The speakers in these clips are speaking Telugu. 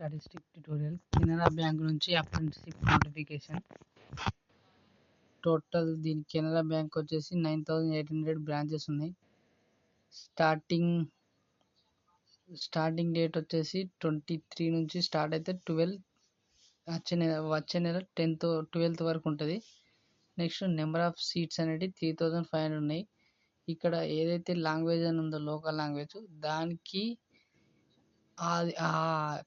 స్టాటిస్టిక్ ట్యుటోరియల్ కెనరా బ్యాంక్ నుంచి అప్రెంటిస్‌షిప్ నోటిఫికేషన్. టోటల్ దీని కెనరా బ్యాంక్ వచ్చేసి 9800 బ్రాంచెస్ ఉన్నాయి. స్టార్టింగ్ డేట్ వచ్చేసి 23 నుంచి స్టార్ట్ అయితే 12 వచ్చే నెల 10th 12th వరకు ఉంటుంది. నెక్స్ట్ నెంబర్ ఆఫ్ సీట్స్ అనేది 3500 ఉన్నాయి. ఇక్కడ ఏదైతే లాంగ్వేజ్ అని ఉందో లోకల్ లాంగ్వేజ్ దానికి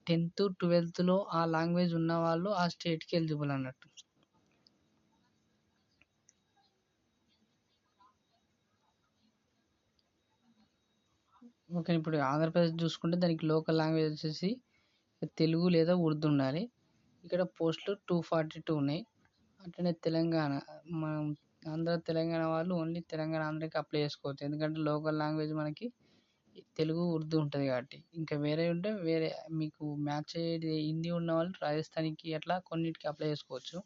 10th 12th ఆ లాంగ్వేజ్ ఉన్న వాళ్ళు ఆ స్టేట్కి ఎలిజిబుల్ అన్నట్టు. ఓకే, ఇప్పుడు ఆంధ్రప్రదేశ్ చూసుకుంటే దానికి లోకల్ లాంగ్వేజ్ వచ్చేసి తెలుగు లేదా ఉర్దూ ఉండాలి. ఇక్కడ పోస్టులు 242 ఉన్నాయి. అట్లనే తెలంగాణ, మనం తెలంగాణ వాళ్ళు ఓన్లీ తెలంగాణ ఆంధ్రకి అప్లై చేసుకోవచ్చు, ఎందుకంటే లోకల్ లాంగ్వేజ్ మనకి తెలుగు ఉర్దూ ఉంటుంది కాబట్టి. ఇంకా వేరే ఉంటే వేరే మీకు మ్యాచ్ అయ్యేది హిందీ ఉన్న వాళ్ళు రాజస్థాన్కి అట్లా కొన్నిటికి అప్లై చేసుకోవచ్చు.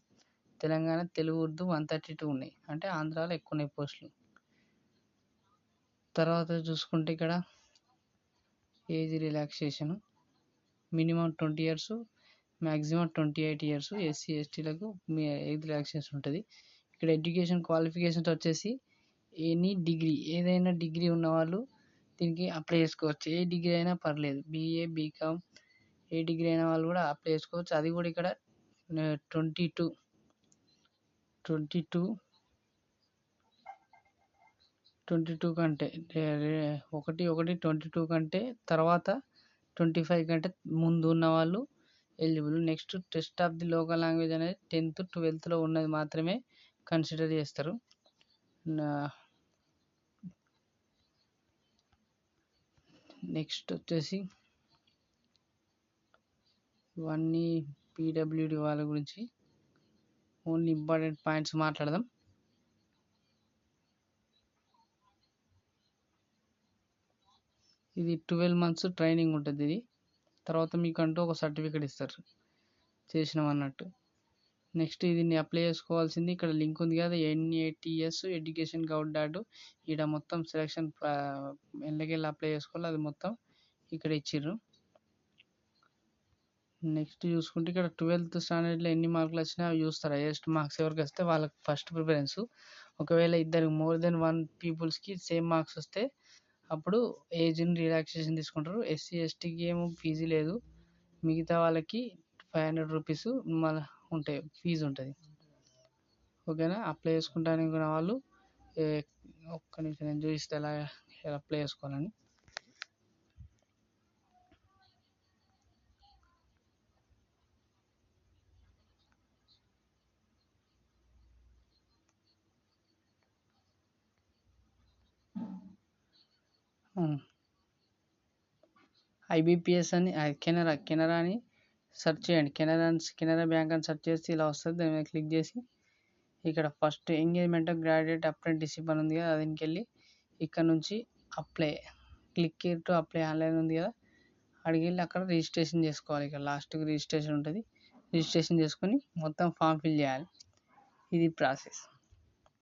తెలంగాణ తెలుగు ఉర్దూ 132 ఉన్నాయి, అంటే ఆంధ్రాలో ఎక్కువ ఉన్నాయి పోస్టులు. తర్వాత చూసుకుంటే ఇక్కడ age relaxation minimum 20 years, maximum 28 years. SC ఎస్టీలకు ఏజ్ రిలాక్సేషన్ ఉంటుంది. ఇక్కడ ఎడ్యుకేషన్ క్వాలిఫికేషన్స్ వచ్చేసి ఎనీ డిగ్రీ, ఏదైనా డిగ్రీ ఉన్నవాళ్ళు దీనికి అప్లై చేసుకోవచ్చు. ఏ డిగ్రీ అయినా పర్లేదు, బీఏ బీకామ్ ఏ డిగ్రీ అయిన వాళ్ళు కూడా అప్లై చేసుకోవచ్చు. అది కూడా ఇక్కడ 22 కంటే 1/1/22 కంటే తర్వాత 25 కంటే ముందు ఉన్న వాళ్ళు eligible. Next test of the local language అనేది 10th 12th ఉన్నది మాత్రమే కన్సిడర్ చేస్తారు. నెక్స్ట్ వచ్చేసి ఇవన్నీ పీడబ్ల్యూడి వాళ్ళ గురించి ఓన్లీ ఇంపార్టెంట్ పాయింట్స్ మాట్లాడదాం. ఇది 12 months ట్రైనింగ్ ఉంటుంది. ఇది తర్వాత మీకంటూ ఒక సర్టిఫికేట్ ఇస్తారు చేసినామన్నట్టు. నెక్స్ట్ దీన్ని అప్లై చేసుకోవాల్సింది ఇక్కడ లింక్ ఉంది కదా, NATS ఎడ్యుకేషన్ గౌట్. ఇక్కడ మొత్తం సెలక్షన్ ఎల్లకెళ్ళి అప్లై చేసుకోవాలి, అది మొత్తం ఇక్కడ ఇచ్చిర్రు. నెక్స్ట్ చూసుకుంటే ఇక్కడ 12th స్టాండర్డ్లో ఎన్ని మార్కులు వచ్చినా అవి చూస్తారు. హైయెస్ట్ మార్క్స్ ఎవరికి వస్తే వాళ్ళకి ఫస్ట్ ప్రిఫరెన్స్. ఒకవేళ ఇద్దరికి మోర్ దెన్ 1 పీపుల్స్కి సేమ్ మార్క్స్ వస్తే అప్పుడు ఏజ్ని రిలాక్సేషన్ తీసుకుంటారు. ఎస్సీ ఎస్టీకి ఏమో ఫీజు లేదు, మిగతా వాళ్ళకి 500 rupees మళ్ళీ ఉంటాయి, ఫీజు ఉంటుంది. ఓకేనా, అప్లై చేసుకుంటానికి వాళ్ళు ఒక్క నిమిషం నేను చూపిస్తే ఎలా అప్లై చేసుకోవాలని. IBPS అని కెనరా అని సెర్చ్ చేయండి. కెనరా బ్యాంక్ అని సెర్చ్ చేసి ఇలా వస్తుంది. దాని మీద క్లిక్ చేసి ఇక్కడ ఫస్ట్ ఎంగేజ్మెంట్ గ్రాడ్యుయేట్ అప్రెంటిస్షిప్ అని ఉంది కదా, దీనికి వెళ్ళి ఇక్కడ నుంచి క్లిక్ టు అప్లై ఆన్లైన్ ఉంది కదా, అడిగి వెళ్ళి అక్కడ రిజిస్ట్రేషన్ చేసుకోవాలి. ఇక్కడ లాస్ట్కి రిజిస్ట్రేషన్ ఉంటుంది. రిజిస్ట్రేషన్ చేసుకొని మొత్తం ఫామ్ ఫిల్ చేయాలి. ఇది ప్రాసెస్.